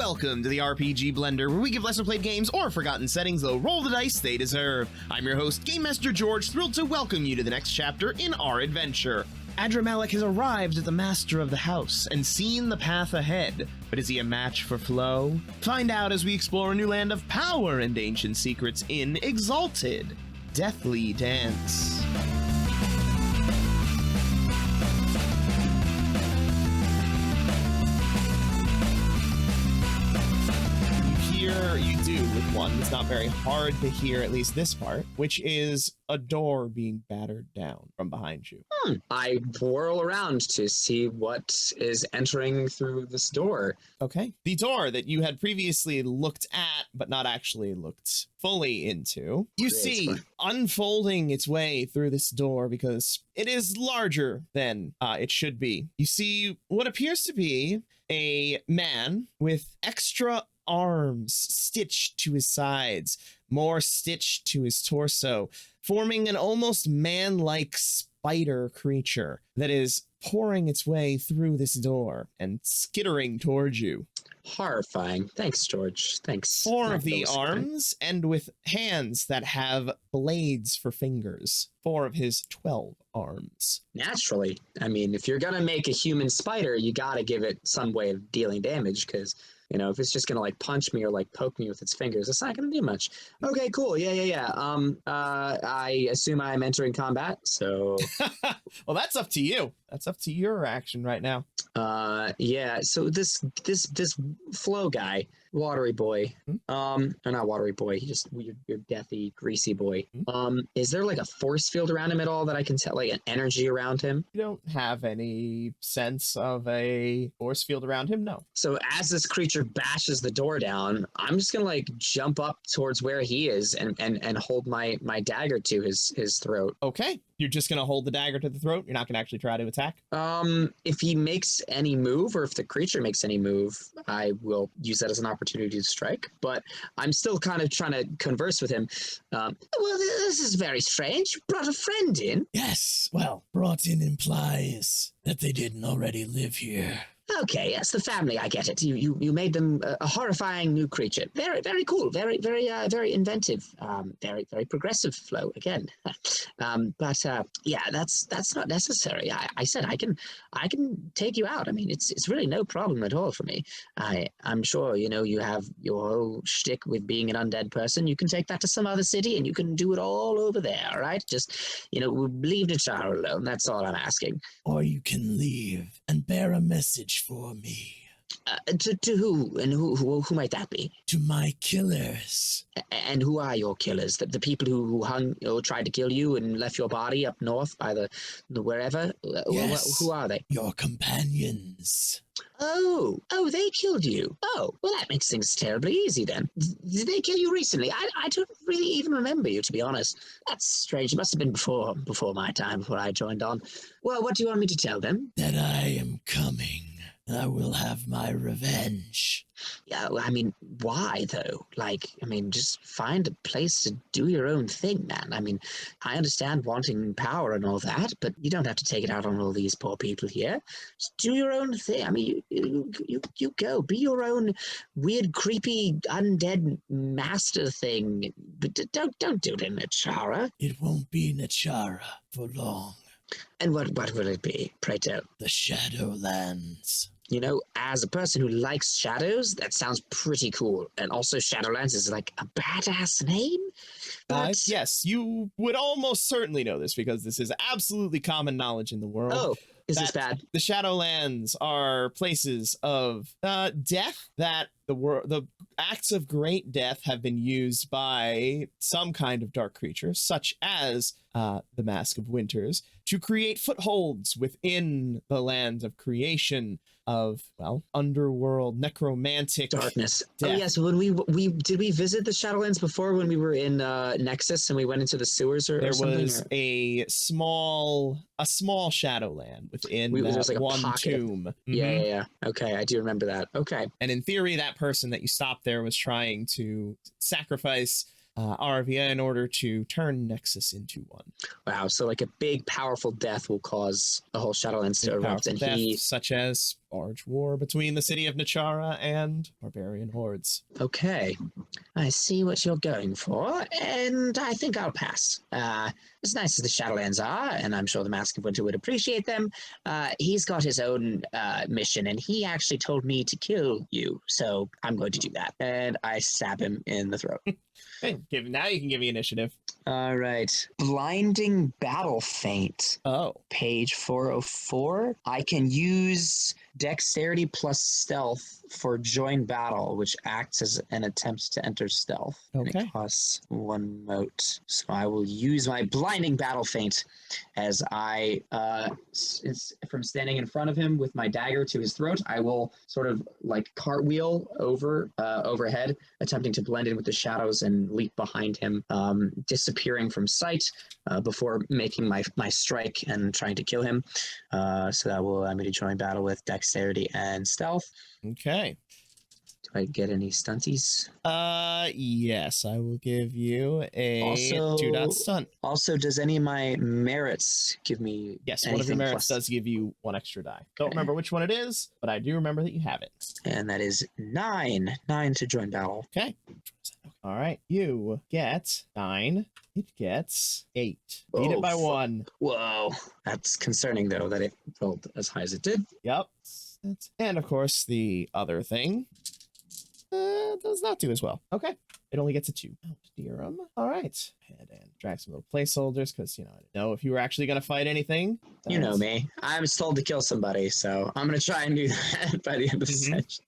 Welcome to the RPG Blender, where we give lesser played games or forgotten settings the roll the dice they deserve. I'm your host, Game Master George, thrilled to welcome you to the next chapter in our adventure. Adramalihk has arrived at the master of the house and seen the path ahead, but is he a match for Flo? Find out as we explore a new land of power and ancient secrets in Exalted, Deathly Dance. You do with one. It's not very hard to hear, at least this part, which is a door being battered down from behind you. I whirl around to see what is entering through this door. Okay. The door that you had previously looked at, but not actually looked fully into, you see unfolding its way through this door because it is larger than it should be. You see what appears to be a man with extra arms stitched to his sides, more stitched to his torso, forming an almost man-like spider creature that is pouring its way through this door and skittering towards you. Horrifying. Thanks, George. Thanks. Four of the arms, and with hands that have blades for fingers. 4 of his 12 arms. Naturally. I mean, if you're gonna make a human spider, you gotta give it some way of dealing damage, because if it's just gonna like punch me or like poke me with its fingers, it's not gonna do much. Okay, cool. Yeah. I assume I'm entering combat, so. Well, that's up to you. That's up to your action right now. Yeah. So this Flo guy, watery boy, or not watery boy, he just your deathy, greasy boy. Is there like a force field around him at all that I can tell, like an energy around him? You don't have any sense of a force field around him, no. So as this creature bashes the door down, I'm just gonna like jump up towards where he is and hold my dagger to his throat. Okay. You're just gonna hold the dagger to the throat? You're not gonna actually try to attack? If he makes any move, or if the creature makes any move, I will use that as an opportunity to strike. But I'm still kind of trying to converse with him. Well, this is very strange. You brought a friend in. Yes, well, brought in implies that they didn't already live here. Okay, yes, the family, I get it. You made them a horrifying new creature. Very, very cool. Very, very inventive. Very, very progressive Flo again. But yeah, that's not necessary. I said I can take you out. I mean, it's really no problem at all for me. I'm sure you have your whole shtick with being an undead person. You can take that to some other city and you can do it all over there. All right, just leave Nachara alone. That's all I'm asking. Or you can leave and bear a message for me. To who? And who might that be? To my killers. And who are your killers? The people who hung or tried to kill you and left your body up north by the wherever? Yes. Who are they? Your companions. Oh, they killed you. Oh, well, that makes things terribly easy then. Did they kill you recently? I don't really even remember you, to be honest. That's strange. It must have been before my time, before I joined on. Well, what do you want me to tell them? That I am coming. I will have my revenge. Yeah, I mean, why though? Just find a place to do your own thing, man. I mean, I understand wanting power and all that, but you don't have to take it out on all these poor people here. Just do your own thing. I mean, you go. Be your own weird, creepy, undead master thing. But don't do it in Nachara. It won't be Nachara for long. And what will it be, pray tell? The Shadowlands. As a person who likes shadows, that sounds pretty cool. And also Shadowlands is like a badass name. But... yes, you would almost certainly know this because this is absolutely common knowledge in the world. Oh, is this bad? The Shadowlands are places of death that the acts of great death have been used by some kind of dark creature, such as the Mask of Winters, to create footholds within the land of creation of, underworld, necromantic darkness. Death. Oh yes, when we did we visit the Shadowlands before when we were in Nexus and we went into the sewers or something? There was a small Shadowland within like one pocket. tomb. Yeah. Okay, I do remember that. Okay. And in theory, that person that you stopped there was trying to sacrifice Arvia in order to turn Nexus into one. Wow, so like a big, powerful death will cause a whole Shadowlands to erupt, and such as large war between the city of Nachara and barbarian hordes. Okay, I see what you're going for, and I think I'll pass. As nice as the Shadowlands are, and I'm sure the Mask of Winter would appreciate them, he's got his own mission, and he actually told me to kill you, so I'm going to do that. And I stab him in the throat. Okay, now you can give me initiative. All right. Blinding Battle Feint. Oh. Page 404. I can use Dexterity plus Stealth for Join Battle, which acts as an attempt to enter stealth. Okay. And it costs 1 mote. So I will use my Blinding Battle Feint as I, from standing in front of him with my dagger to his throat, I will sort of like cartwheel overhead, attempting to blend in with the shadows and leap behind him, disappearing from sight before making my strike and trying to kill him. So that will allow me to join battle with Dexterity and Stealth. Okay. Do I get any stunties? Yes, I will give you a 2-dot stunt. Also, does any of my merits give me Yes, one of your merits does give you 1 extra die. Don't remember which one it is, but I do remember that you have it. And that is 9. 9 to join battle. Okay. All right, you get 9. It gets 8. Beat it by 1. Whoa. That's concerning, though, that it rolled as high as it did. Yep. And, of course, the other thing does not do as well. Okay. It only gets a 2. Dirham. All right. Head and drag some little placeholders because, I didn't know if you were actually going to fight anything. You know me. I was told to kill somebody, so I'm going to try and do that by the end of the session.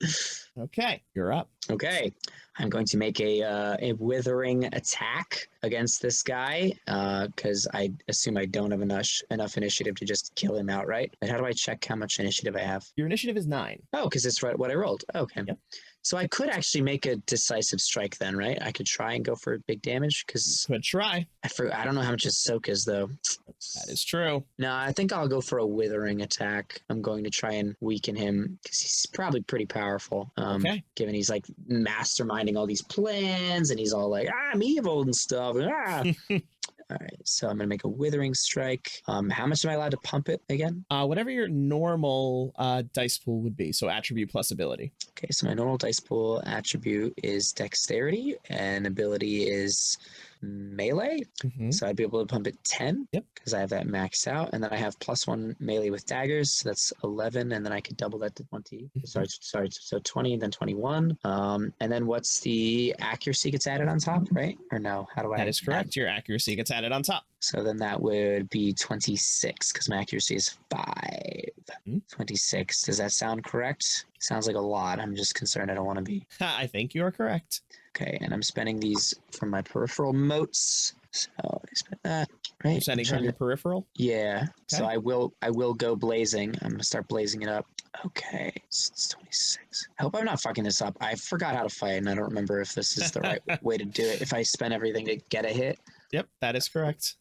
Okay. You're up. Okay. I'm going to make a withering attack against this guy because I assume I don't have enough initiative to just kill him outright. And how do I check how much initiative I have? Your initiative is 9. Oh, because it's right what I rolled. Okay. Yep. So I could actually make a decisive strike then, right? I could try and go for big damage because could try. I don't know how much his soak is though. That is true. No, I think I'll go for a withering attack. I'm going to try and weaken him because he's probably pretty powerful. Okay. Given he's like masterminding all these plans and he's all like, I'm evil and stuff. All right, so I'm going to make a withering strike. How much am I allowed to pump it again? Whatever your normal dice pool would be. So attribute plus ability. Okay, so my normal dice pool attribute is dexterity and ability is melee. So I'd be able to pump it 10 because I have that maxed out. And then I have +1 melee with daggers. So that's 11. And then I could double that to 20. Sorry. So 20 and then 21. And then what's the accuracy gets added on top, right? Or no? How do I? That is correct. Your accuracy gets added on top. So then that would be 26 because my accuracy is 5. 26. Does that sound correct? Sounds like a lot. I'm just concerned I don't want to be. I think you are correct. Okay, and I'm spending these from my peripheral motes. So I spent that. Right. You're spending from your peripheral? Yeah. Okay. So I will go blazing. I'm gonna start blazing it up. Okay. It's 26. I hope I'm not fucking this up. I forgot how to fight and I don't remember if this is the right way to do it. If I spend everything to get a hit. Yep, that is correct.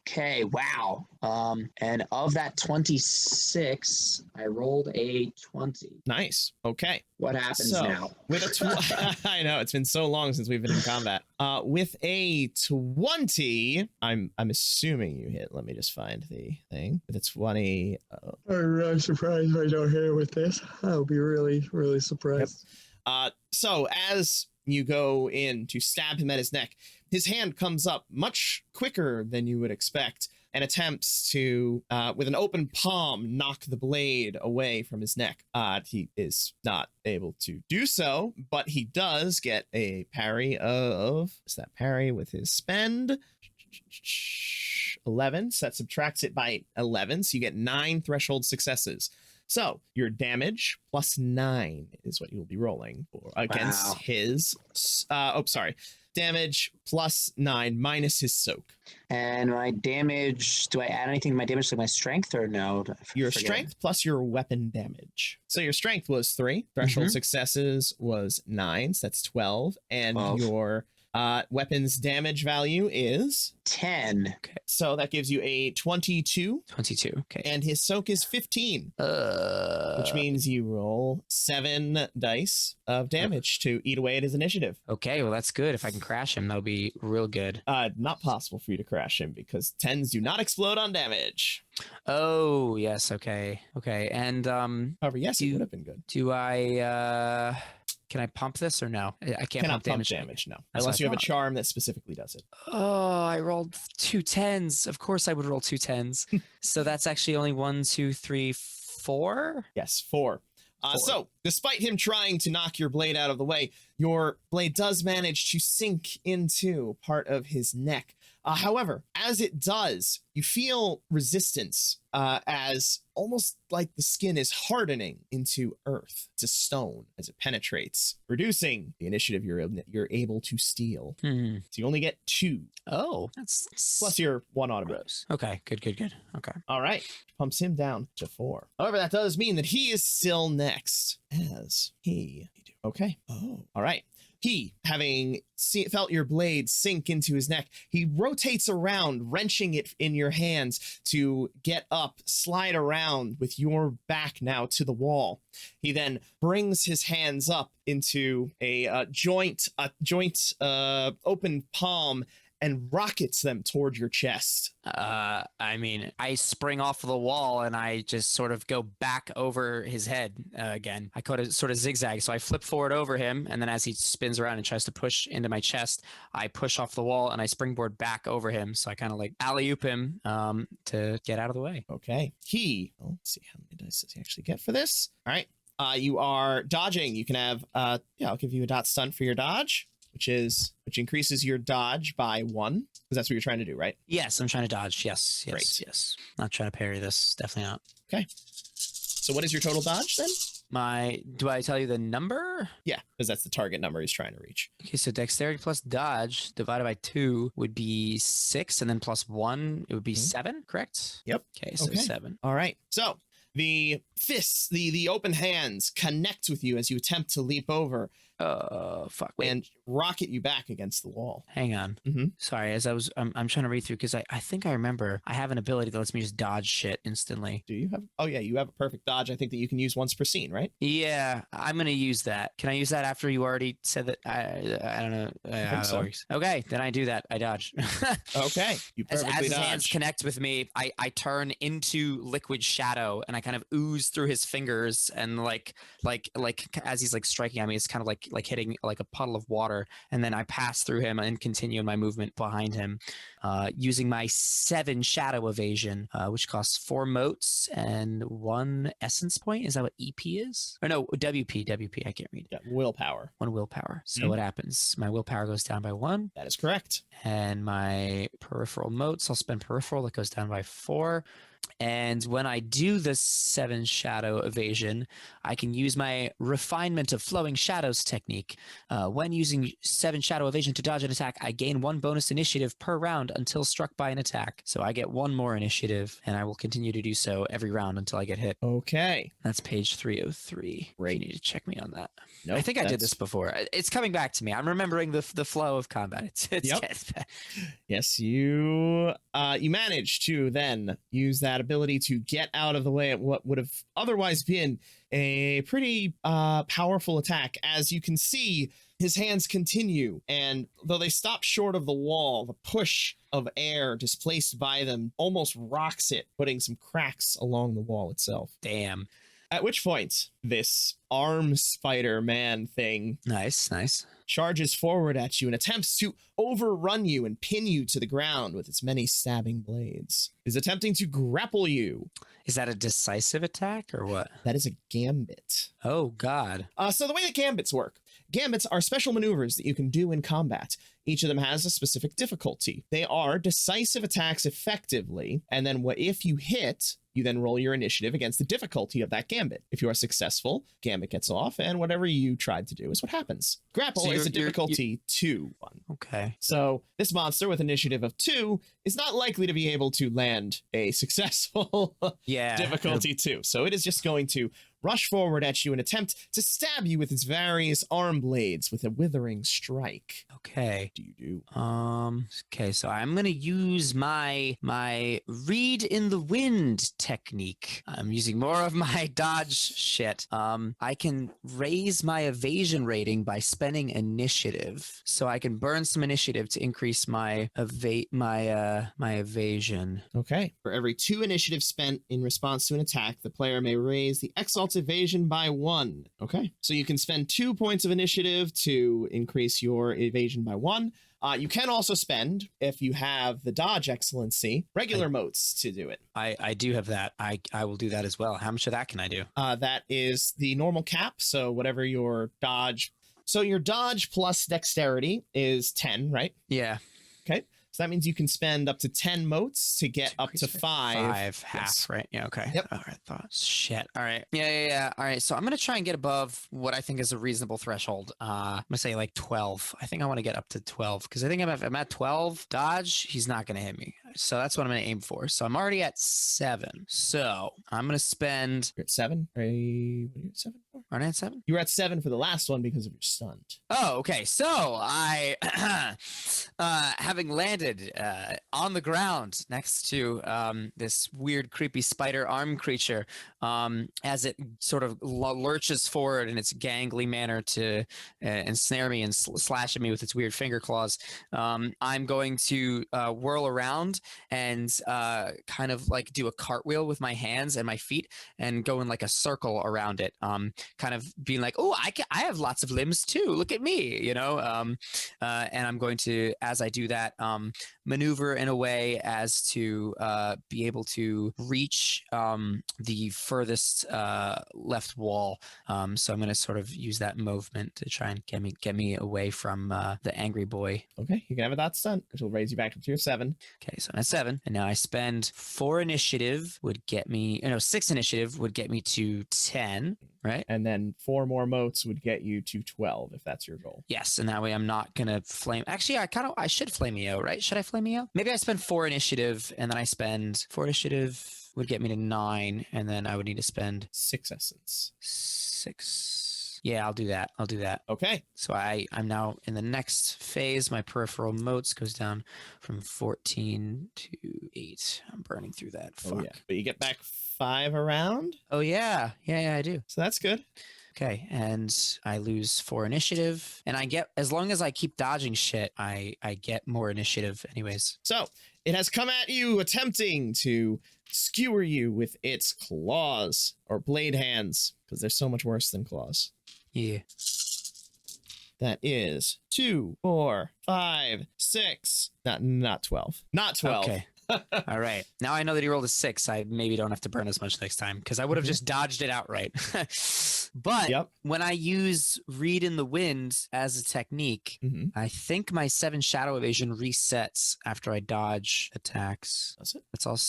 Okay, wow. And of that 26, I rolled a 20. Nice. Okay. What happens now? With a I know, it's been so long since we've been in combat. With a 20, I'm assuming you hit. Let me just find the thing. With a 20. I'm really surprised if I don't hit it with this. I'll be really, really surprised. Yep. So as you go in to stab him at his neck, his hand comes up much quicker than you would expect and attempts to, with an open palm, knock the blade away from his neck. He is not able to do so, but he does get a parry of, is that parry with his spend? 11, so that subtracts it by 11, so you get 9 threshold successes. So your damage plus 9 is what you'll be rolling for against his. Damage plus 9 minus his soak. And my damage, do I add anything to my damage, like my strength, or no? Your strength plus your weapon damage. So your strength was 3. Threshold successes was 9. So that's 12. And your Weapons damage value is 10. so that gives you a 22. 22. Okay. And his soak is 15, which means you roll 7 dice of damage to eat away at his initiative. Okay, well that's good. If I can crash him, that'll be real good. Not possible for you to crash him because 10s do not explode on damage. Oh yes. Okay. And However, yes, it would have been good. do I? Can I pump this or no? I can't Cannot pump pump damage, no. That's Unless what you I have a thought. charm that specifically does it. Oh, I rolled 2 10s. Of course I would roll 2 10s. So that's actually only 1, 2, 3, 4. Yes, 4. So, despite him trying to knock your blade out of the way, your blade does manage to sink into part of his neck. However, as it does, you feel resistance as almost like the skin is hardening into earth, to stone, as it penetrates, reducing the initiative you're able to steal. So you only get 2. Oh, that's Plus your 1 automatic. gross. Okay, good. Okay. All right, pumps him down to 4. However, that does mean that he is still next, as he... Okay. Oh, all right. He, having felt your blade sink into his neck, he rotates around, wrenching it in your hands to get up, slide around with your back now to the wall. He then brings his hands up into a joint open palm and rockets them toward your chest. I mean, I spring off the wall and I just sort of go back over his head again. I sort of zigzag, so I flip forward over him, and then as he spins around and tries to push into my chest, I push off the wall and I springboard back over him. So I kind of like alley-oop him to get out of the way. Okay. Let's see, how many dice does he actually get for this? All right. You are dodging. You can have, I'll give you a dot stunt for your dodge, which increases your dodge by 1, because that's what you're trying to do, right? Yes, I'm trying to dodge. Yes. Great. Yes. Not trying to parry this. Definitely not. Okay. So what is your total dodge then? Do I tell you the number? Yeah, because that's the target number he's trying to reach. Okay, so dexterity plus dodge divided by 2 would be 6, and then plus 1, it would be 7, correct? Yep. Okay, so 7. All right. So the fists, the open hands connect with you as you attempt to leap over. Fuck. Wait. And rocket you back against the wall. Hang on. Sorry, as I'm trying to read through because I think I remember I have an ability that lets me just dodge shit instantly. Do you have? Oh yeah, you have a perfect dodge. I think that you can use once per scene, right? Yeah, I'm gonna use that. Can I use that after you already said that? I don't know how so. it works. Okay, then I do that. I dodge. Okay, you As perfectly his hands dodge. connect with me, I turn into liquid shadow and I kind of ooze through his fingers and like as he's like striking at me, it's kind of like hitting like a puddle of water, and then I pass through him and continue my movement behind him, using my 7 shadow evasion, which costs 4 motes and 1 essence point. Is that what EP is? Or no, WP. I can't read. Yeah, willpower. 1 willpower. So what happens? My willpower goes down by 1. That is correct. And my peripheral motes, I'll spend peripheral, that goes down by 4. And when I do the 7 shadow evasion, I can use my refinement of flowing shadows technique. When using 7 shadow evasion to dodge an attack, I gain 1 bonus initiative per round until struck by an attack. So I get 1 more initiative, and I will continue to do so every round until I get hit. Okay. That's page 303. Great. You need to check me on that. Nope, I think I did this before. It's coming back to me. I'm remembering the flow of combat. It's Yep. Yes, you managed to then use that ability to get out of the way of what would have otherwise been a pretty powerful attack. As you can see, his hands continue, and though they stop short of the wall, the push of air displaced by them almost rocks it, putting some cracks along the wall itself. Damn. At which point, this arm spider man thing Nice. charges forward at you and attempts to overrun you and pin you to the ground with its many stabbing blades. It is attempting to grapple you. Is that a decisive attack or what? That is a gambit. Oh, God. So the way that gambits work, gambits are special maneuvers that you can do in combat. Each of them has a specific difficulty. They are decisive attacks effectively, and then if you hit, you then roll your initiative against the difficulty of that gambit. If you are successful, gambit gets off, and whatever you tried to do is what happens. Grapple So is a difficulty 2 one. Okay. So this monster with initiative of 2 is not likely to be able to land a successful Yeah. difficulty 2. So it is just going to rush forward at you and attempt to stab you with its various arm blades with a withering strike. Okay. Do you do? Okay, so I'm gonna use my read in the wind technique. I'm using more of my dodge shit. I can raise my evasion rating by spending initiative, so I can burn some initiative to increase my evasion. Okay. For every 2 initiative spent in response to an attack, the player may raise the Exalted evasion by 1. Okay. So you can spend 2 points of initiative to increase your evasion by 1. You can also spend, if you have the dodge excellency, regular motes to do it. I do have that. I will do that as well. How much of that can I do? That is the normal cap. So whatever your dodge. So your dodge plus dexterity is 10, right? Yeah. Okay. So that means you can spend up to 10 motes to get up to 5. 5, half, Yes. right? Yeah, okay. Yep. All right, thought. Shit. All right. Yeah. All right, so I'm going to try and get above what I think is a reasonable threshold. I'm going to say like 12. I think I want to get up to 12 because I think if I'm at 12 dodge, he's not going to hit me. So that's what I'm going to aim for. So I'm already at 7. So I'm going to spend... You're at 7? What are you at 7 for? Aren't I at 7? You were at 7 for the last one because of your stunt. Oh, okay. So I, having landed on the ground next to this weird, creepy spider arm creature, as it sort of lurches forward in its gangly manner to ensnare me and slash at me with its weird finger claws, I'm going to whirl around and kind of like do a cartwheel with my hands and my feet and go in like a circle around it, kind of being like, oh, I have lots of limbs too. Look at me, you know? And I'm going to, as I do that, maneuver in a way as to be able to reach the furthest left wall. So I'm going to sort of use that movement to try and get me away from the angry boy. Okay, you can have a dot stunt, which will raise you back up to your 7. Okay, so I'm at 7, and now I spend 4 initiative would get me, 6 initiative would get me to 10, right? And then 4 more motes would get you to 12, if that's your goal. Yes, and that way I'm not gonna flame. Actually, I should flame me out, right? Should I flame me out? Maybe I spend 4 initiative, and then I spend 4 initiative would get me to 9, and then I would need to spend 6 essence. 6. Yeah, I'll do that. Okay. So I'm now in the next phase. My peripheral motes goes down from 14 to 8. I'm burning through that. Fuck. Oh, yeah. But you get back 5 around. Oh, yeah. Yeah, I do. So that's good. Okay, and I lose 4 initiative, and I get, as long as I keep dodging shit, I get more initiative anyways. So it has come at you, attempting to skewer you with its claws or blade hands, because they're so much worse than claws. Yeah. That is 2, 4, 5, 6. Not 12. Not 12. Okay. All right. Now I know that he rolled a 6. I maybe don't have to burn as much next time because I would have just dodged it outright. But when I use Read in the Wind as a technique, I think my 7 shadow evasion resets after I dodge attacks. That's it.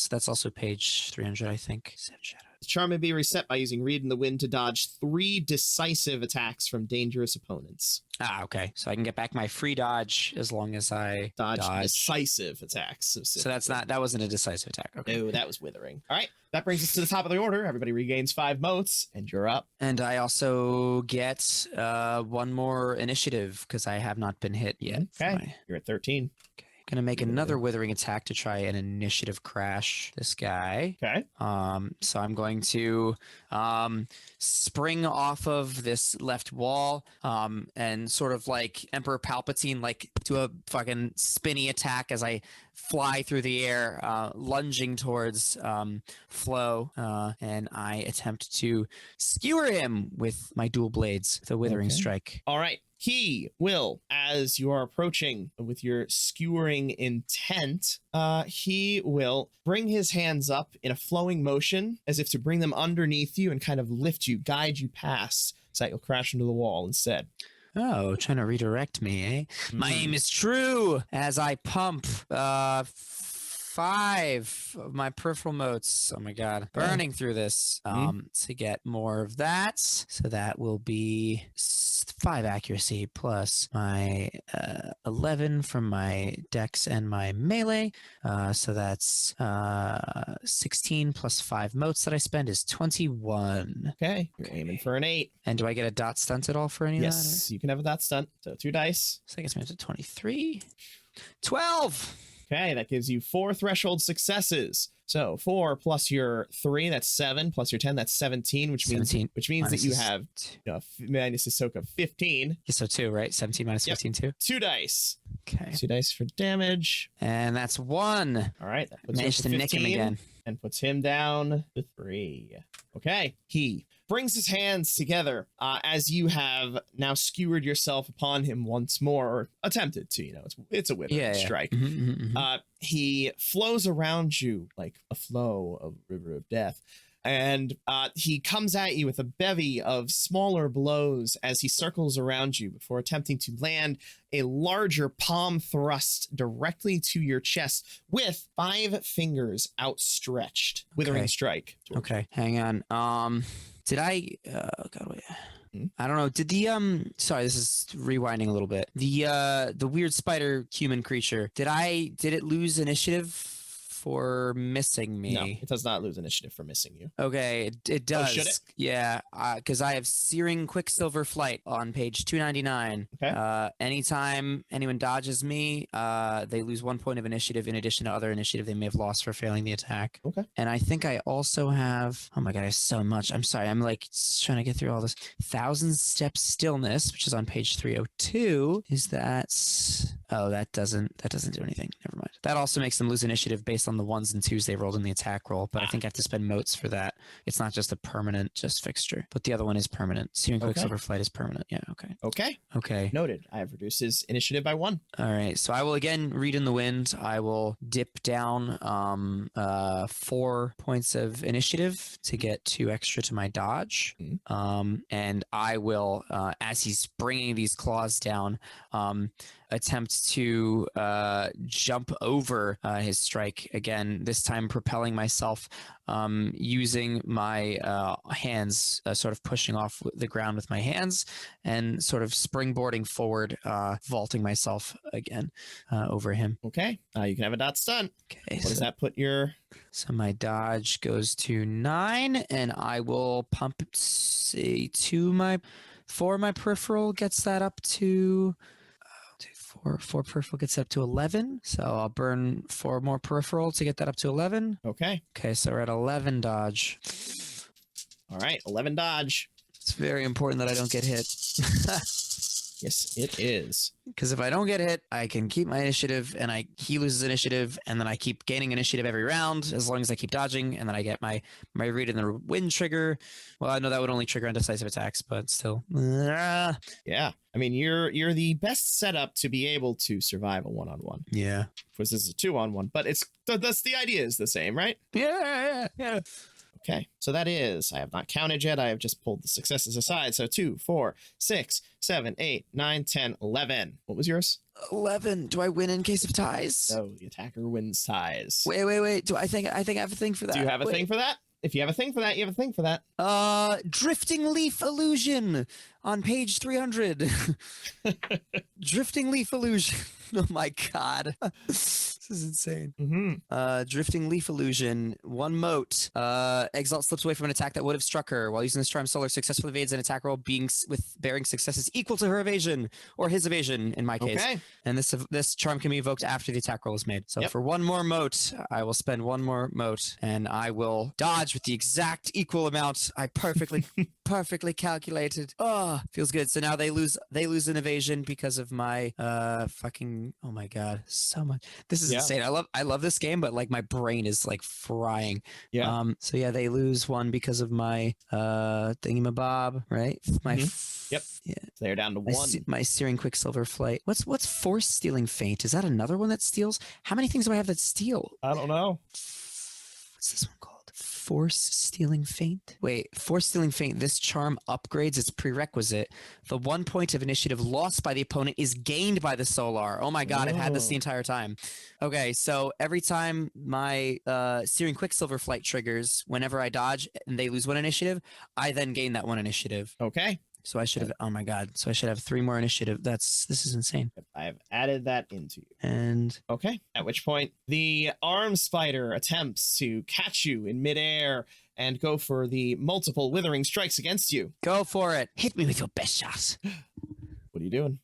That's also page 300, I think. 7 shadow. The charm may be reset by using Read in the Wind to dodge 3 decisive attacks from dangerous opponents. Ah, okay. So I can get back my free dodge as long as I dodge. Decisive attacks. So that wasn't a decisive attack. Okay. No, that was withering. All right. That brings us to the top of the order. Everybody regains 5 motes, and you're up. And I also get 1 more initiative because I have not been hit yet. Okay. You're at 13. Okay. Gonna make another withering attack to try an initiative crash this guy. Okay. So I'm going to spring off of this left wall and sort of like Emperor Palpatine, like do a fucking spinny attack as I fly through the air, lunging towards Flo, and I attempt to skewer him with my dual blades, the withering strike. All right. He will, as you are approaching with your skewering intent, he will bring his hands up in a flowing motion as if to bring them underneath you and kind of lift you, guide you past so that you'll crash into the wall instead. Oh, trying to redirect me, eh? My aim is true as I pump 5 5 of my peripheral motes. Oh my god. Burning through this to get more of that. So that will be 5 accuracy plus my 11 from my dex and my melee. So that's 16 plus 5 motes that I spend is 21. Okay. You're aiming for an 8. And do I get a dot stunt at all for any of that? Yes, you can have a dot stunt. So 2 dice. So I guess I'm up to 23. 12! Okay, that gives you 4 threshold successes. So 4 plus your 3, that's 7, plus your 10, that's 17, which means 17. that you have minus a soak of 15. Yeah, so 2, right? 17 minus 15, 2. 2 dice. Okay. 2 dice for damage. And that's 1. All right, that puts Managed to nick him again. And puts him down to 3. Okay, he brings his hands together as you have now skewered yourself upon him once more, or attempted to. It's a withering strike. He flows around you like a flow of river of death. And he comes at you with a bevy of smaller blows as he circles around you before attempting to land a larger palm thrust directly to your chest with 5 fingers outstretched. Withering strike. Okay, hang on. Did I? God, wait. I don't know. Did the Sorry, this is rewinding a little bit. The weird spider human creature. Did it lose initiative for missing me? No, it does not lose initiative for missing you. Okay, it does. Oh, should it? Yeah, because I have Searing Quicksilver Flight on page 299. Okay. Anytime anyone dodges me, they lose 1 point of initiative in addition to other initiative they may have lost for failing the attack. Okay. And I think I also have, oh my god, I have so much. I'm sorry, I'm like trying to get through all this. 1,000 Step Stillness, which is on page 302. Is that? Oh, that doesn't do anything. Never mind. That also makes them lose initiative based on the 1s and 2s they rolled in the attack roll, but I think I have to spend motes for that. It's not just a permanent fixture, but the other one is permanent. Searing Quicksilver Flight is permanent. Yeah, okay. Noted. I have reduced his initiative by 1. All right, so I will again read in the wind. I will dip down 4 points of initiative to get 2 extra to my dodge. And I will, as he's bringing these claws down, attempt to jump over his strike again, this time propelling myself using my hands, sort of pushing off the ground with my hands and sort of springboarding forward, vaulting myself again over him. Okay, you can have a dot stun. Okay, what does that put your... So my dodge goes to 9, and I will pump, say, 4 my peripheral gets that up to... 4 peripheral gets up to 11, so I'll burn 4 more peripheral to get that up to 11. Okay, so we're at 11 dodge. All right, 11 dodge. It's very important that I don't get hit. Yes, it is. Because if I don't get hit, I can keep my initiative, and he loses initiative, and then I keep gaining initiative every round as long as I keep dodging, and then I get my read in the wind trigger. Well, I know that would only trigger on decisive attacks, but still. Yeah, I mean, you're the best setup to be able to survive a 1-on-1. Yeah. Because this is a 2-on-1, but that's the idea is the same, right? Yeah. Okay, so that is, I have not counted yet. I have just pulled the successes aside. So 2, 4, 6, 7, 8, 9, 10, 11. What was yours? 11. Do I win in case of ties? So the attacker wins ties. Wait. Do I think I have a thing for that? Do you have a thing for that? If you have a thing for that, you have a thing for that. Drifting Leaf Illusion on page 300. Drifting Leaf Illusion. Oh my god. This is insane. Drifting Leaf Illusion, 1 mote. Exalt slips away from an attack that would have struck her. While using this charm, Solar successfully evades an attack roll bearing successes equal to her evasion, or his evasion in my case. Okay. And this charm can be evoked after the attack roll is made. So for 1 more mote, I will spend 1 more mote, and I will dodge with the exact equal amount I perfectly calculated. Oh, feels good. So now they lose an evasion because of my fucking, oh my god, so much. This is insane. I love this game, but like my brain is like frying. Yeah. So yeah, they lose 1 because of my thingamabob, right? Yep. Yeah. So they're down to 1. My Searing Quicksilver Flight. What's Force Stealing Feint? Is that another one that steals? How many things do I have that steal? I don't know. What's this one called? Force Stealing Feint? Wait, Force Stealing Feint. This charm upgrades its prerequisite. The 1 point of initiative lost by the opponent is gained by the Solar. Oh my god, I've had this the entire time. Okay, so every time my Searing Quicksilver Flight triggers, whenever I dodge and they lose 1 initiative, I then gain that 1 initiative. Okay. So I should have, oh my god, so I should have 3 more initiative. This is insane. I've added that into you. And okay, at which point the arm spider attempts to catch you in midair and go for the multiple withering strikes against you. Go for it. Hit me with your best shot. What are you doing?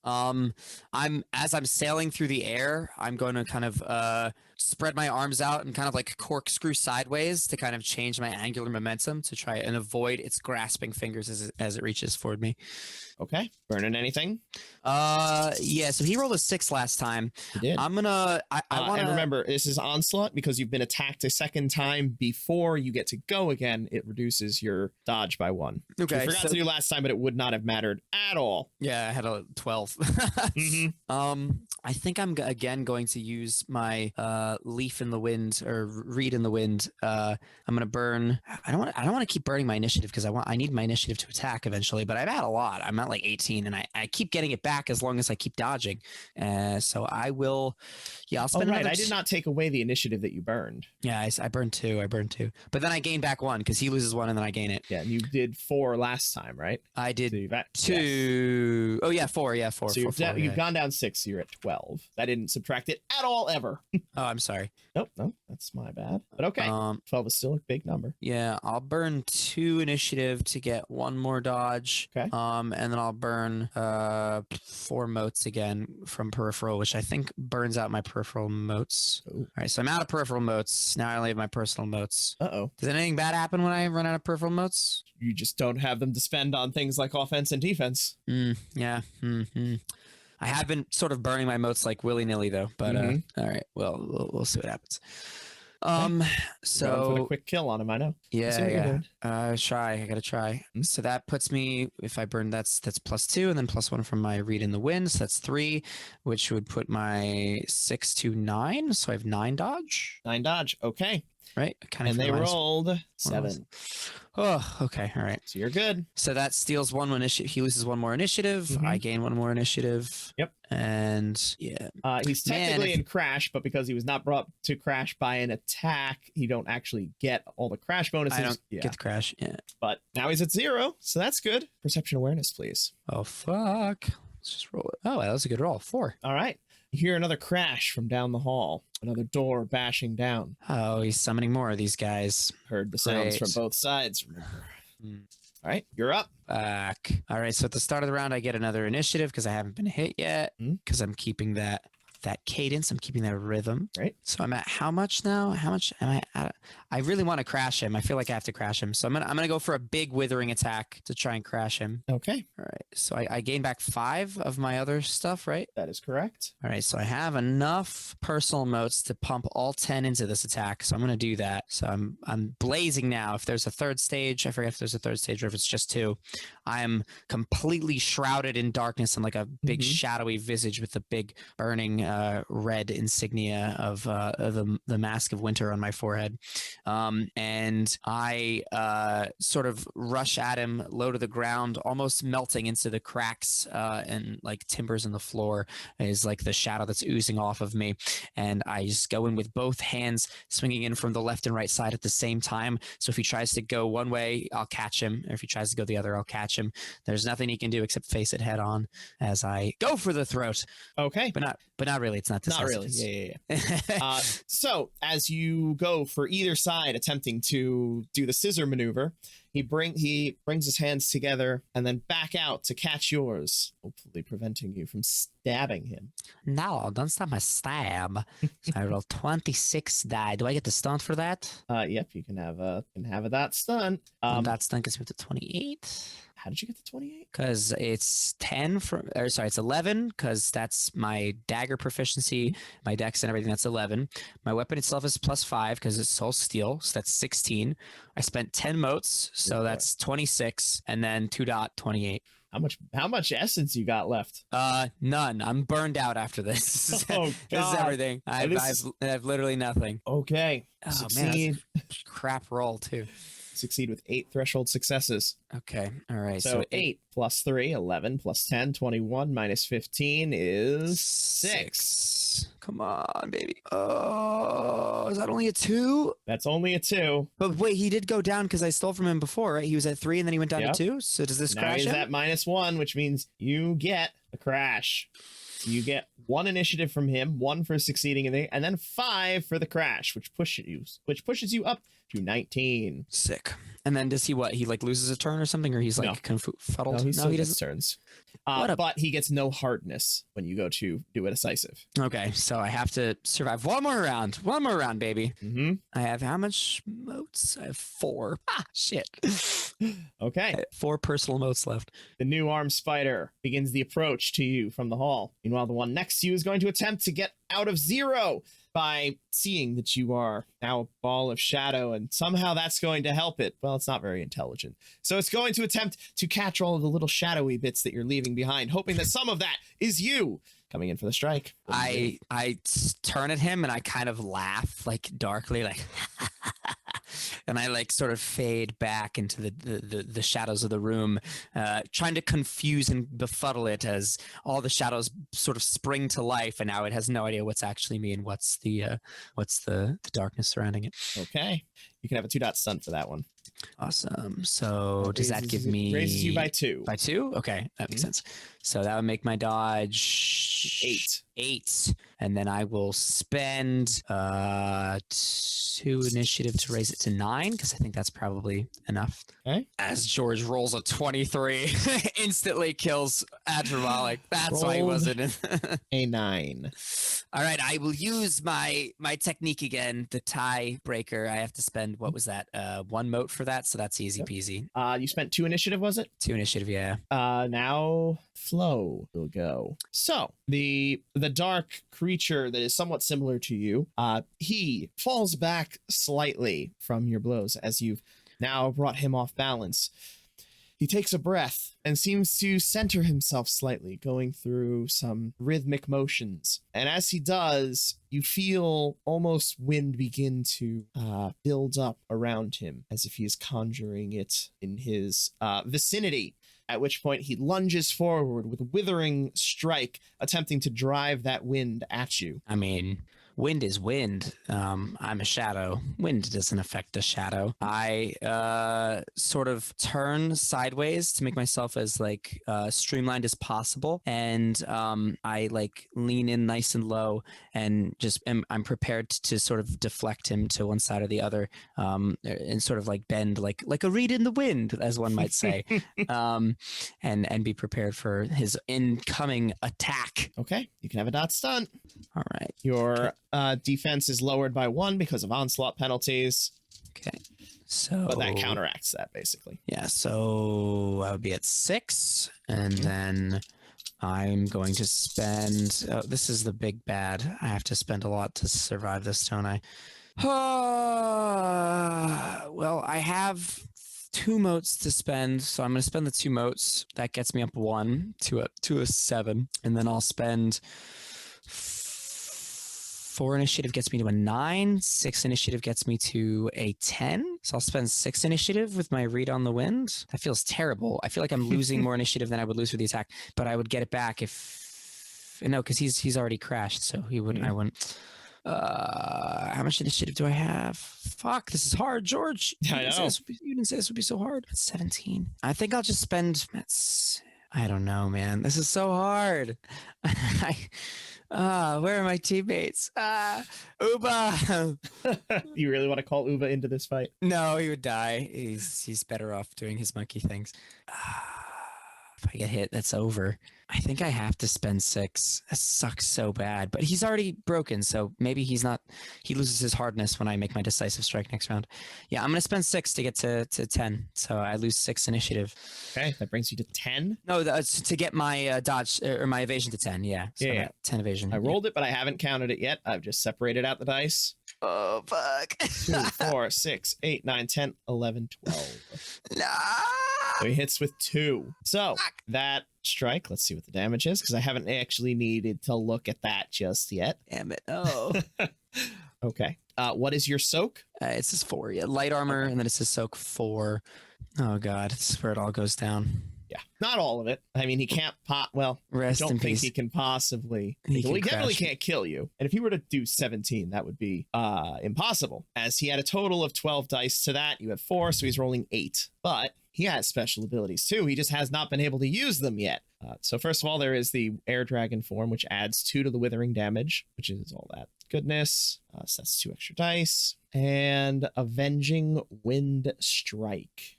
As I'm sailing through the air, I'm going to kind of spread my arms out and kind of like corkscrew sideways to kind of change my angular momentum to try and avoid its grasping fingers as it reaches toward me. Okay. Burning anything? Yeah, so he rolled a 6 last time. He did. I'm gonna I want to and remember, this is onslaught because you've been attacked a second time before you get to go again. It reduces your dodge by 1. Okay, I forgot to do last time, but it would not have mattered at all. Yeah, I had a 12. I think I'm again going to use my leaf in the wind or reed in the wind. I'm gonna burn. I don't want to keep burning my initiative because I need my initiative to attack eventually. But I'm at a lot. I'm at like 18, and I keep getting it back as long as I keep dodging. So I will. Yeah, I'll spend. Oh right, I did not take away the initiative that you burned. Yeah, I burned 2. But then I gain back 1 because he loses 1 and then I gain it. Yeah, and you did 4 last time, right? I did So 2. Yes. Oh yeah, 4. Yeah, 4. So you've gone down 6. So you're at 12. That didn't subtract it at all ever. Oh, I'm sorry. Nope, that's my bad. But okay, 12 is still a big number. Yeah, I'll burn 2 initiative to get 1 more dodge. Okay. And then I'll burn 4 motes again from peripheral, which I think burns out my peripheral motes. Ooh. All right, so I'm out of peripheral motes. Now I only have my personal motes. Uh-oh. Does anything bad happen when I run out of peripheral motes? You just don't have them to spend on things like offense and defense. Yeah. I have been sort of burning my motes like willy-nilly though, but all right, well, we'll see what happens. So going for a quick kill on him, I know. Yeah. I gotta try. So that puts me, if I burn, that's +2 and then +1 from my reed in the wind. So that's 3, which would put my 6 to 9. So I have 9 dodge. 9 dodge. Okay. Right. And they rolled 7. Oh, okay. All right. So you're good. So that steals 1 initiative. He loses 1 more initiative. I gain 1 more initiative. Yep. And yeah. He's technically in crash, but because he was not brought to crash by an attack, you don't actually get all the crash bonuses. I don't get the crash. Yeah. But now he's at 0, so that's good. Perception awareness, please. Oh, fuck. Let's just roll it. Oh, that was a good roll. 4. All right. You hear another crash from down the hall. Another door bashing down. Oh, he's summoning more of these guys. Heard the sounds from both sides, remember. All right, you're up. Back. All right, so at the start of the round, I get another initiative because I haven't been hit yet because I'm keeping that cadence. I'm keeping that rhythm. Right. So I'm at how much now? How much am I at? I really want to crash him. I feel like I have to crash him. So I'm gonna go for a big withering attack to try and crash him. Okay. All right. So I gain back 5 of my other stuff, right? That is correct. All right. So I have enough personal motes to pump all 10 into this attack. So I'm gonna do that. So I'm blazing now. If there's a third stage, I forget if there's a third stage or if it's just 2. I am completely shrouded in darkness and like a big shadowy visage with the big burning red insignia of the mask of winter on my forehead. And I sort of rush at him low to the ground, almost melting into the cracks and like timbers in the floor is like the shadow that's oozing off of me. And I just go in with both hands, swinging in from the left and right side at the same time. So if he tries to go one way, I'll catch him. Or if he tries to go the other, I'll catch him. There's nothing he can do except face it head on as I go for the throat. Okay. But not really. It's not decisive. Not really. Yeah. So as you go for either side, attempting to do the scissor maneuver, he brings his hands together and then back out to catch yours, hopefully preventing you from stabbing him. No, don't stop my stab. So I roll 26 die. Do I get the stunt for that? Yep, you can have a that stunt. That stunt gets me to 28. How did you get to 28? Because it's 10 it's 11 because that's my dagger proficiency, my dex and everything. That's 11. My weapon itself is +5 because it's soul steel, so that's 16. I spent 10 motes, so that's 26, and then 2 dot 28. How much essence you got left? None. I'm burned out after this. This is, Oh, this is God. everything. I've literally nothing. Okay. Oh, Succeed. man, crap roll too. Succeed with 8 threshold successes. Okay. All right. So 8 plus 3, 11 plus 10, 21 minus 15 is 6. Come on, baby. Oh, is that only a 2? That's only a 2. But wait, he did go down because I stole from him before, right? He was at 3 and then he went down Yep. to 2. So does this Now crash he's him? at -1, which means you get a crash. So you get 1 initiative from him, 1 for succeeding, and then 5 for the crash, which pushes you up to 19. Sick. And then does he what? He like loses a turn or something, or he's like No. confuddled? No, he still gets doesn't. turns. What a- But he gets no hardness when you go to do a decisive. Okay, so I have to survive one more round. One more round, baby. Mm-hmm. I have how much motes? I have 4. Ah, shit. Okay. I have 4 personal motes left. The new armed spider begins the approach to you from the hall. Meanwhile, the one next to you is going to attempt to get out of 0 by seeing that you are now a ball of shadow, and somehow that's going to help it. Well, it's not very intelligent. So it's going to attempt to catch all of the little shadowy bits that you're leaving behind, hoping that some of that is you coming in for the strike. I turn at him and I kind of laugh like darkly, like and I like sort of fade back into the shadows of the room, trying to confuse and befuddle it as all the shadows sort of spring to life, and now it has no idea what's actually me and what's the darkness surrounding it. Okay. You can have a 2-dot stun for that one. Awesome. So does that give me Raises you by 2. By 2? Okay, that makes sense. So that would make my dodge 8, and then I will spend 2 initiative to raise it to 9 because I think that's probably enough. Okay. As George rolls a 23, instantly kills Adramalihk. That's why he Rolled wasn't in. a 9. All right, I will use my technique again, the tiebreaker. I have to spend, what was that? 1 mote for that, so that's easy peasy. You spent 2 initiative, was it? 2 initiative, yeah. Now Flo will go. So the dark creature that is somewhat similar to you, he falls back slightly from your blows as you've now brought him off balance. He takes a breath and seems to center himself slightly, going through some rhythmic motions. And as he does, you feel almost wind begin to build up around him, as if he is conjuring it in his vicinity. At which point he lunges forward with a withering strike, attempting to drive that wind at you. I mean, wind is wind. I'm a shadow. Wind doesn't affect a shadow. I sort of turn sideways to make myself as like streamlined as possible, and I like lean in nice and low, and just I'm prepared to sort of deflect him to one side or the other, and sort of like bend like a reed in the wind, as one might say, and be prepared for his incoming attack. Okay, you can have a dot stunt. All right. Your defense is lowered by 1 because of onslaught penalties. Okay. So, But that counteracts that, basically. yeah, so I would be at 6, and then I'm going to spend. Oh, this is the big bad. I have to spend a lot to survive this, don't I? Well, I have 2 motes to spend, so I'm going to spend the 2 motes. That gets me up 1 to a 7, and then I'll spend 4 initiative gets me to a 9. 6 initiative gets me to a 10. So I'll spend 6 initiative with my read on the wind. That feels terrible. I feel like I'm losing more initiative than I would lose for the attack, but I would get it back if no, because he's already crashed, so he wouldn't. I wouldn't. How much initiative do I have? Fuck, this is hard, George. I know. You didn't say this would be so hard. It's 17. I think I'll just spend. I don't know, man. This is so hard. Where are my teammates? Uba. You really want to call Uva into this fight? No, he would die. He's better off doing his monkey things. If I get hit, that's over. I think I have to spend 6. That sucks so bad. But he's already broken, so maybe he loses his hardness when I make my decisive strike next round. Yeah, I'm going to spend 6 to get to 10. So I lose 6 initiative. Okay, that brings you to 10. No, that's to get my dodge or my evasion to 10. Yeah. So Yeah. 10 evasion. I rolled it, but I haven't counted it yet. I've just separated out the dice. Oh, fuck. 2, 4, 6, 8, 9, 10, 11, 12. No! So he hits with 2. So that strike, let's see what the damage is, because I haven't actually needed to look at that just yet. Damn it. Oh. Okay. What is your soak? It says 4. Yeah. Light armor, and then it says soak 4. Oh, God. This is where it all goes down. Yeah, not all of it. I mean, he can't well, Rest I don't in think peace. he can possibly. He Well, he can definitely crash. can't kill you. And if he were to do 17, that would be impossible. As he had a total of 12 dice to that, you have 4, so he's rolling 8. But he has special abilities too. He just has not been able to use them yet. So first of all, there is the air dragon form, which adds 2 to the withering damage, which is all that goodness. So that's 2 extra dice. And avenging wind strike.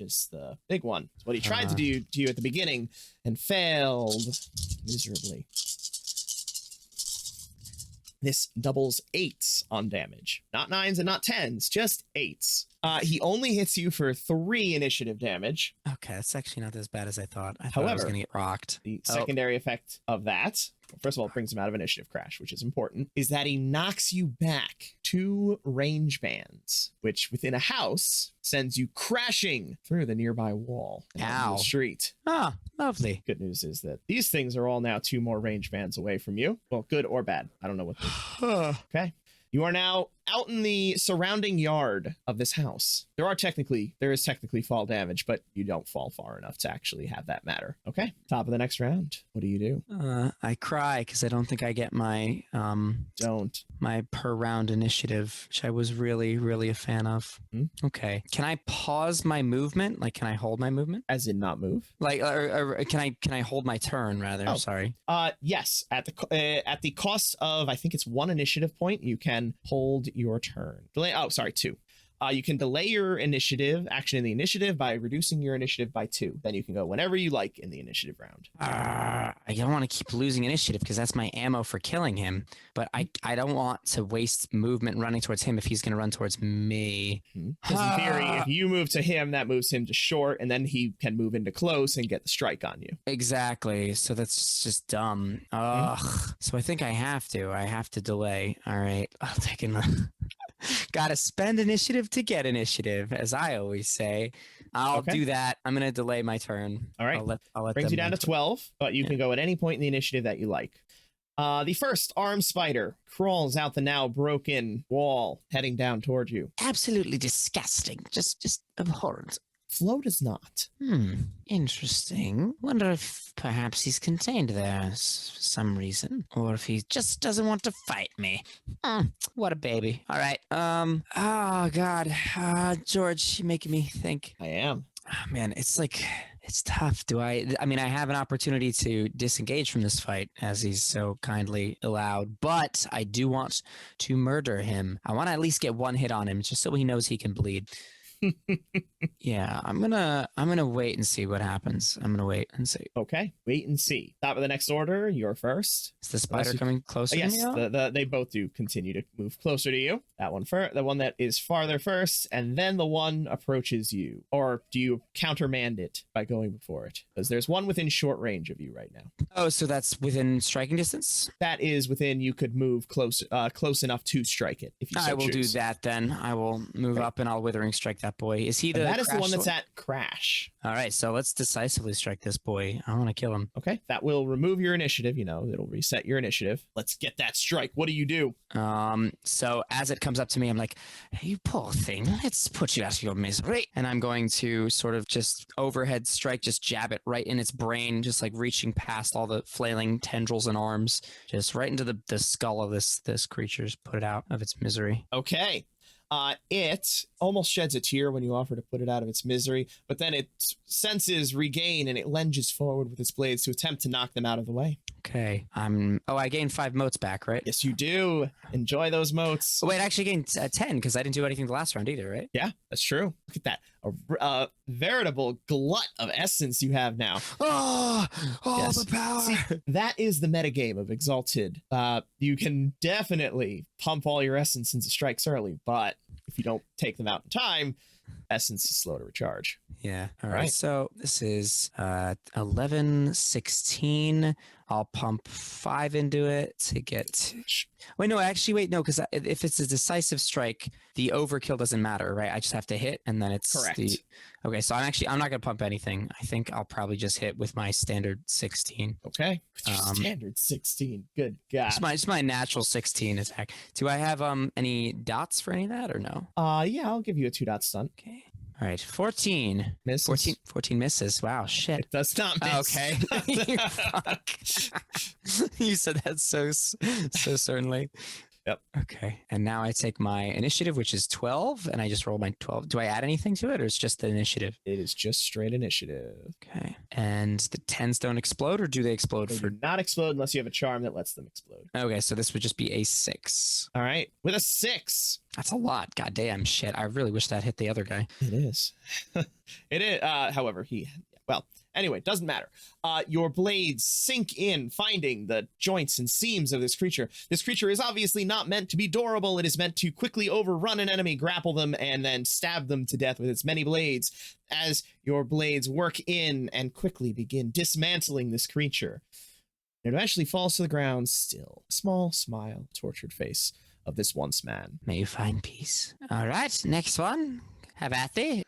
Is the big one. It's what he tried to do to you at the beginning and failed miserably. This doubles 8s on damage. Not 9s and not 10s, just 8s. He only hits you for 3 initiative damage. Okay, that's actually not as bad as I thought. I thought I was However, going to get rocked. The secondary effect of that, well, first of all, it brings him out of initiative crash, which is important, is that he knocks you back 2 range bands, which within a house sends you crashing through the nearby wall and onto Ow. the street. Ah, lovely. Good news is that these things are all now 2 more range bands away from you. Well, good or bad. I don't know what. Okay. You are now out in the surrounding yard of this house. There is technically fall damage, but you don't fall far enough to actually have that matter. Okay. Top of the next round. What do you do? I cry because I don't think I get my Don't. my per round initiative, which I was really, really a fan of. Okay. Can I pause my movement? Like, can I hold my movement? As in not move? Like, or can I hold my turn rather? Oh. Sorry. Yes. At the cost of, I think it's 1 initiative point, you can hold your turn. 2. You can delay your action in the initiative by reducing your initiative by 2. Then you can go whenever you like in the initiative round. I don't want to keep losing initiative because that's my ammo for killing him. But I don't want to waste movement running towards him if he's going to run towards me. Because in theory, if you move to him, that moves him to short, and then he can move into close and get the strike on you. Exactly. So that's just dumb. Ugh. So I think I have to delay. All right. I'll take it. Gotta spend initiative to get initiative, as I always say. I'll do that. I'm gonna delay my turn. All right. I'll let Brings them you down to run 12, but you can go at any point in the initiative that you like. The first armed spider crawls out the now broken wall, heading down toward you. Absolutely disgusting. Just abhorrent. Flo does not. Interesting. Wonder if perhaps he's contained there for some reason, or if he just doesn't want to fight me. What a baby. All right. Oh God. George, you're making me think. I am. Oh, man, it's tough. I mean, I have an opportunity to disengage from this fight as he's so kindly allowed, but I do want to murder him. I want to at least get 1 hit on him just so he knows he can bleed. Yeah, I'm gonna wait and see what happens. I'm gonna wait and see. Okay, wait and see. Top of the next order, you're first. Is the spider coming closer to Yes, me now? they both do continue to move closer to you. That one first, the one that is farther first, and then the one approaches you. Or do you countermand it by going before it? Because there's one within short range of you right now. Oh, so that's within striking distance? That is within, you could move close enough to strike it if you so I will choose. do that then. I will move up and I'll withering strike that boy. Is he the That is the crash one that's sword? at crash. All right, so let's decisively strike this boy. I want to kill him. Okay, that will remove your initiative. It'll reset your initiative. Let's get that strike. What do you do? So as it comes up to me, I'm like, "You poor thing, let's put you out of your misery." And I'm going to sort of just overhead strike, just jab it right in its brain, just like reaching past all the flailing tendrils and arms, just right into the skull of this creature, just put it out of its misery. Okay. It almost sheds a tear when you offer to put it out of its misery, but then its senses regain and it lunges forward with its blades to attempt to knock them out of the way. Okay. I gained 5 motes back, right? Yes, you do. Enjoy those motes. Oh, wait, I actually gained 10 because I didn't do anything the last round either, right? Yeah, that's true. Look at that. A veritable glut of essence you have now. Oh, Yes. the power. See, that is the metagame of Exalted. You can definitely pump all your essence into strikes early, but if you don't take them out in time, essence is slow to recharge. Yeah. All Right. right. So this is 11, 16. I'll pump 5 into it to get. Wait, no, actually, wait, no, because if it's a decisive strike, the overkill doesn't matter, right? I just have to hit, and then it's Correct. Okay, so I'm not gonna pump anything. I think I'll probably just hit with my standard 16. Okay. Standard 16. Good God. It's my natural 16 attack. Do I have any dots for any of that or no? Yeah, I'll give you a 2-dot stunt. Okay. All right, 14. Misses. 14 misses. Wow, shit. It does not miss. Okay. You fuck. You said that so certainly. Yep. Okay. And now I take my initiative, which is 12, and I just roll my 12. Do I add anything to it, or it's just the initiative? It is just straight initiative. Okay. And the 10s don't explode, or do they explode They for? do not explode unless you have a charm that lets them explode. Okay, so this would just be a 6. All right. With a 6. That's a lot. God damn shit. I really wish that hit the other guy. It is. It is. However, anyway, doesn't matter. Your blades sink in, finding the joints and seams of this creature. This creature is obviously not meant to be durable. It is meant to quickly overrun an enemy, grapple them, and then stab them to death with its many blades. As your blades work in and quickly begin dismantling this creature, it eventually falls to the ground still. Small smile, tortured face of this once man. May you find peace. All right, next one. Have at thee.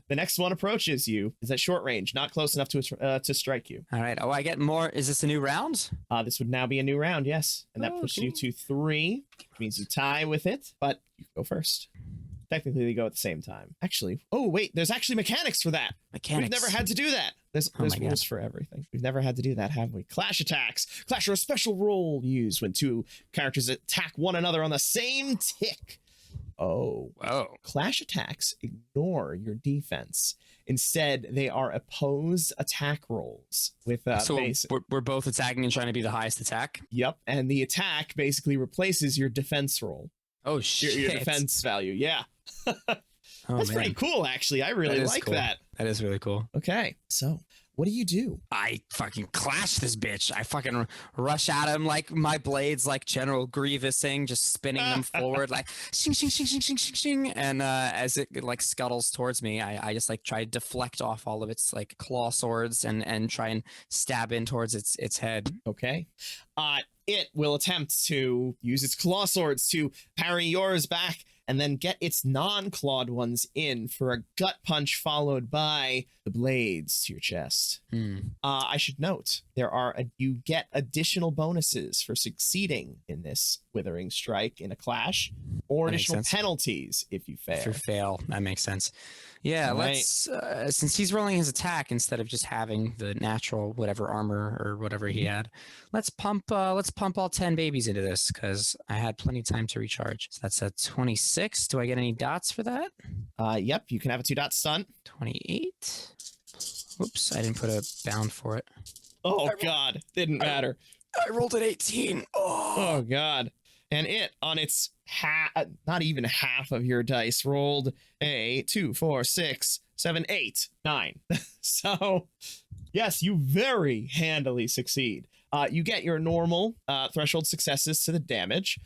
The next one approaches you. Is at short range, not close enough to strike you. All right. Oh, I get more. Is this a new round? This would now be a new round, yes. And that puts you to 3, which means you tie with it, but you go first. Technically, they go at the same time. Actually, oh, wait, there's actually mechanics for that. Mechanics. We've never had to do that. There's rules for everything. We've never had to do that, have we? Clash attacks. Clash are a special role used when 2 characters attack one another on the same tick. Oh. Whoa. Clash attacks ignore your defense. Instead, they are opposed attack rolls with so we're both attacking and trying to be the highest attack? Yep, and the attack basically replaces your defense roll. Oh, shit. Your defense value, yeah. Oh, That's pretty cool, actually. I really like cool. that. That is really cool. Okay, so what do? I fucking clash this bitch. I fucking rush at him like my blades, like General Grievousing, just spinning them forward, like shing, shing, shing, shing, shing, shing, shing. And as it like scuttles towards me, I just like try to deflect off all of its like claw swords and try and stab in towards its head. Okay. It will attempt to use its claw swords to parry yours back and then get its non-clawed ones in for a gut punch followed by the blades to your chest. I should note, you get additional bonuses for succeeding in this withering strike in a clash, or additional penalties if you fail. If you fail, that makes sense. Yeah, let's since he's rolling his attack instead of just having the natural whatever armor or whatever he had, let's pump all 10 babies into this because I had plenty of time to recharge. So that's a 26. Do I get any dots for that? Yep, you can have a 2-dot stunt. 28. Oops, I didn't put a bound for it. Oh God, didn't matter. I rolled an 18. Oh God. And it, on its not even half of your dice, rolled a 2, 4, 6, 7, 8, 9. So, yes, you very handily succeed. You get your normal threshold successes to the damage,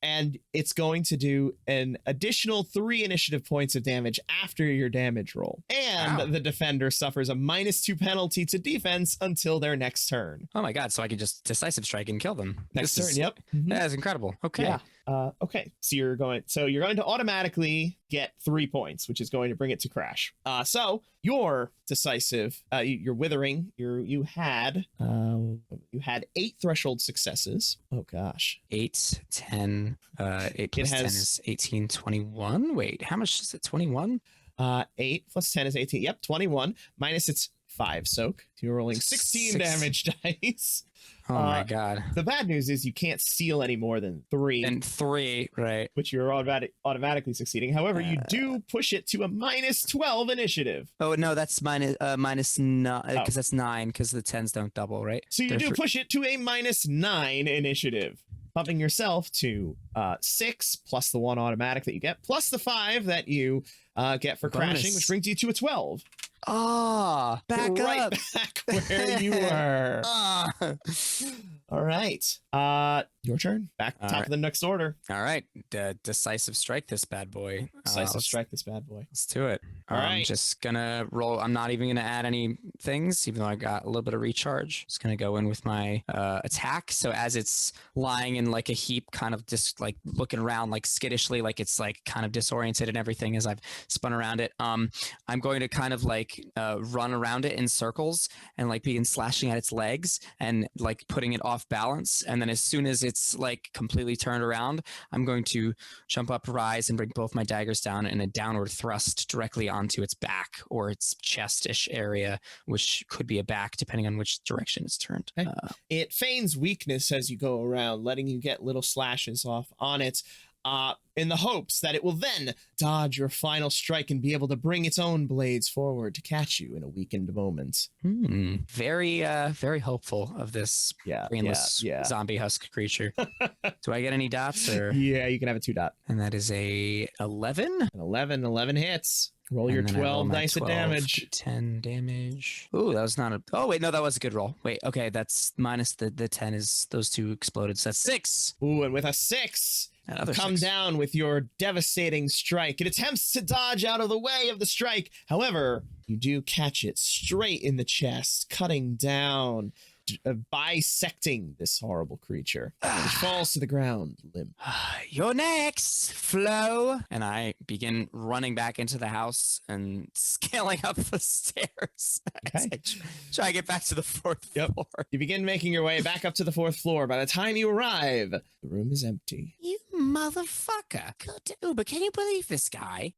and it's going to do an additional 3 initiative points of damage after your damage roll. And the defender suffers a -2 penalty to defense until their next turn. Oh my God, so I can just decisive strike and kill them. Next turn, yep. That is incredible. Okay. Yeah. Okay, so you're going to automatically get 3 points, which is going to bring it to crash. So your decisive, your withering, you had 8 threshold successes. Oh gosh. 8, 10, 8 plus 10 is 18, 21. Wait, how much is it? 21? 8 plus 10 is 18. Yep, 21 minus its 5 soak. So you're rolling 16 damage dice. Oh my God. The bad news is you can't steal any more than 3. And 3, right. Which you're automatically succeeding. However, you do push it to a -12 initiative. Oh, no, that's minus 9, because that's 9, because the 10s don't double, right? So you do push it to a -9 initiative, bumping yourself to 6 plus the 1 automatic that you get, plus the 5 that you get for crashing, which brings you to a 12. Back right up. back where you were. All right. Your turn. Back All top right. of the next order. All right. Decisive strike this bad boy. Decisive strike this bad boy. Let's do it. All I'm right. just gonna roll. I'm not even gonna add any things, even though I got a little bit of recharge. Just gonna go in with my attack. So as it's lying in like a heap, kind of just like looking around like skittishly, like it's like kind of disoriented and everything as I've spun around it. I'm going to kind of like run around it in circles and like begin slashing at its legs and like putting it off balance. And then as soon as it's like completely turned around, I'm going to jump up, rise, and bring both my daggers down in a downward thrust directly onto its back or its chest-ish area, which could be a back depending on which direction it's turned. Okay. It feigns weakness as you go around, letting you get little slashes off on it, in the hopes that it will then dodge your final strike and be able to bring its own blades forward to catch you in a weakened moment. Very, very hopeful of this brainless zombie husk creature. Do I get any dots? Or Yeah, you can have a 2-dot. And that is a 11. An 11 hits. Roll your 12 dice of damage. 10 damage. Ooh, that was not a... Oh, wait, no, that was a good roll. Wait, okay, that's minus the 10 is those two exploded, so that's 6. Ooh, and with a 6... Another come 6. down with your devastating strike. It attempts to dodge out of the way of the strike. However, you do catch it straight in the chest, cutting down, bisecting this horrible creature, which falls to the ground limp. You're next, Flo. And I begin running back into the house and scaling up the stairs. Okay. Try to get back to the 4th floor. You begin making your way back up to the 4th floor. By the time you arrive, the room is empty. You motherfucker. Good Uber, can you believe this guy?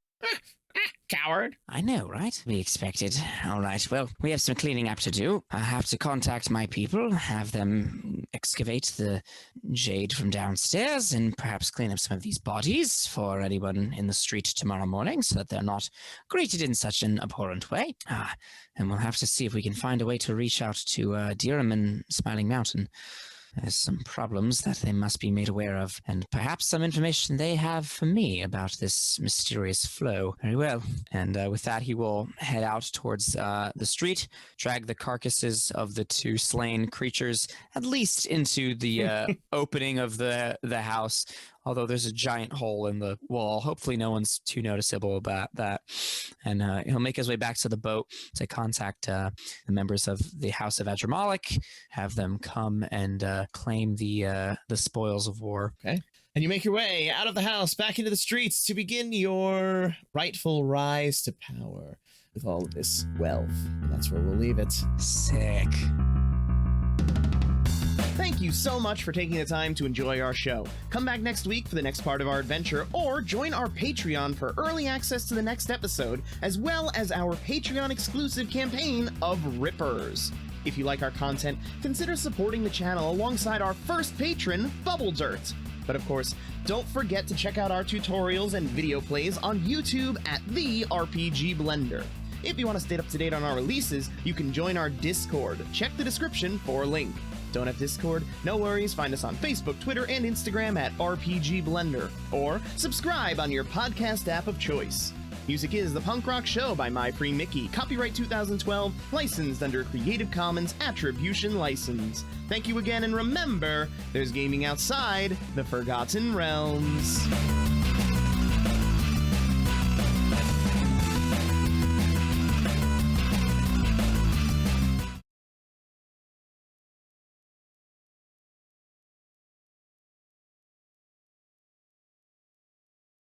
Coward. I know, right? We expected. All right, well, we have some cleaning up to do. I have to contact my people, have them excavate the jade from downstairs, and perhaps clean up some of these bodies for anyone in the street tomorrow morning so that they're not greeted in such an abhorrent way. And we'll have to see if we can find a way to reach out to Dirham and Smiling Mountain. There's some problems that they must be made aware of, and perhaps some information they have for me about this mysterious flow. Very well. And with that, he will head out towards the street, drag the carcasses of the 2 slain creatures at least into the opening of the house. Although there's a giant hole in the wall. Hopefully no one's too noticeable about that. And he'll make his way back to the boat to contact the members of the House of Adramalihk, have them come and claim the spoils of war. Okay. And you make your way out of the house, back into the streets to begin your rightful rise to power with all of this wealth. And that's where we'll leave it. Sick. Thank you so much for taking the time to enjoy our show. Come back next week for the next part of our adventure, or join our Patreon for early access to the next episode, as well as our Patreon-exclusive campaign of Rippers. If you like our content, consider supporting the channel alongside our first patron, Bubble Dirt. But of course, don't forget to check out our tutorials and video plays on YouTube at The RPG Blender. If you want to stay up to date on our releases, you can join our Discord. Check the description for a link. Don't have Discord? No worries, find us on Facebook, Twitter, and Instagram at RPG Blender, or subscribe on your podcast app of choice. Music is The Punk Rock Show by My Free Mickey, copyright 2012, licensed under Creative Commons Attribution License. Thank you again, and remember, there's gaming outside the Forgotten Realms.